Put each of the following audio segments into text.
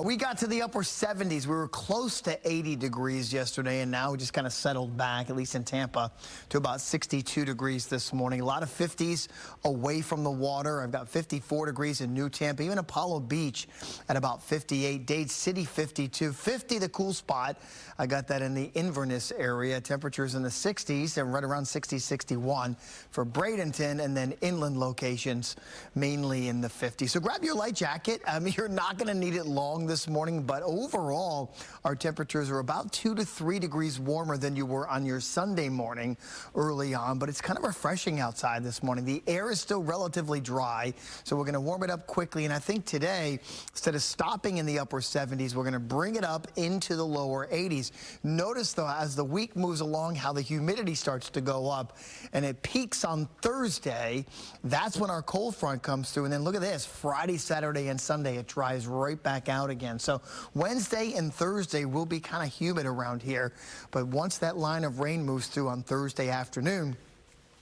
We got to the upper 70s. We were close to 80 degrees yesterday, and now we just kind of settled back, at least in Tampa, to about 62 degrees this morning. A lot of 50s away from the water. I've got 54 degrees in New Tampa, even Apollo Beach at about 58. Dade City, 52. 50, the cool spot. I got that in the Inverness area. Temperatures in the 60s and right around 60, 61 for Bradenton, and then inland locations mainly in the 50s. So grab your light jacket. You're not going to need it long this morning, but overall our temperatures are about 2 to 3 degrees warmer than you were on your Sunday morning early on, but it's kind of refreshing outside this morning. The air is still relatively dry, so we're going to warm it up quickly, and I think today, instead of stopping in the upper 70s, we're going to bring it up into the lower 80s. Notice though, as the week moves along, how the humidity starts to go up, and it peaks on Thursday. That's when our cold front comes through, and then look at this, Friday, Saturday, and Sunday, it dries right back out again. So Wednesday and Thursday will be kind of humid around here, but once that line of rain moves through on Thursday afternoon,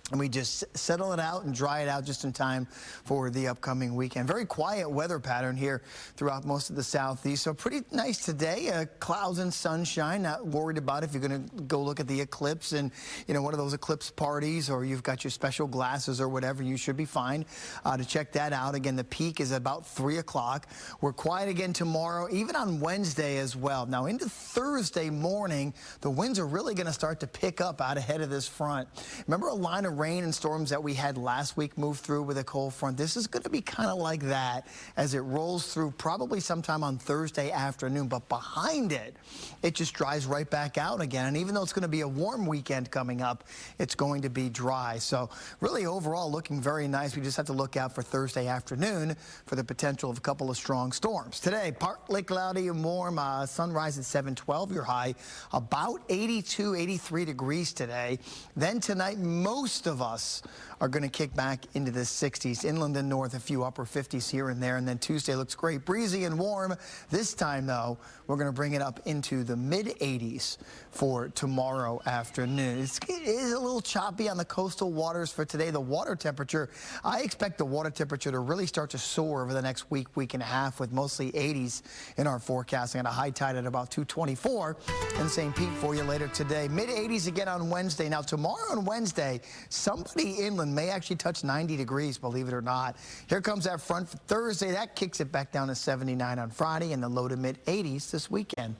and we just settle it out and dry it out just in time for the upcoming weekend. Very quiet weather pattern here throughout most of the southeast. So pretty nice today. Clouds and sunshine. Not worried about if you're going to go look at the eclipse and, you know, one of those eclipse parties, or you've got your special glasses or whatever. You should be fine to check that out. Again, the peak is about 3 o'clock. We're quiet again tomorrow, even on Wednesday as well. Now into Thursday morning, the winds are really going to start to pick up out ahead of this front. Remember a line of rain and storms that we had last week move through with a cold front? This is going to be kind of like that as it rolls through probably sometime on Thursday afternoon, but behind it, it just dries right back out again. And even though it's going to be a warm weekend coming up, it's going to be dry. So really overall looking very nice. We just have to look out for Thursday afternoon for the potential of a couple of strong storms. Today, partly cloudy and warm. Sunrise at 7:12. Your high about 82, 83 degrees today. Then tonight, most of us are going to kick back into the 60s. Inland and north, a few upper 50s here and there. And then Tuesday looks great, breezy and warm. This time, though, we're going to bring it up into the mid-80s for tomorrow afternoon. It is a little choppy on the coastal waters for today. The water temperature, I expect the water temperature to really start to soar over the next week, week and a half, with mostly 80s in our forecasting, and a high tide at about 224 in St. Pete for you later today. Mid-80s again on Wednesday. Now, tomorrow on Wednesday, somebody inland may actually touch 90 degrees, believe it or not. Here comes that front for Thursday. That kicks it back down to 79 on Friday, and the low to mid-80s this weekend.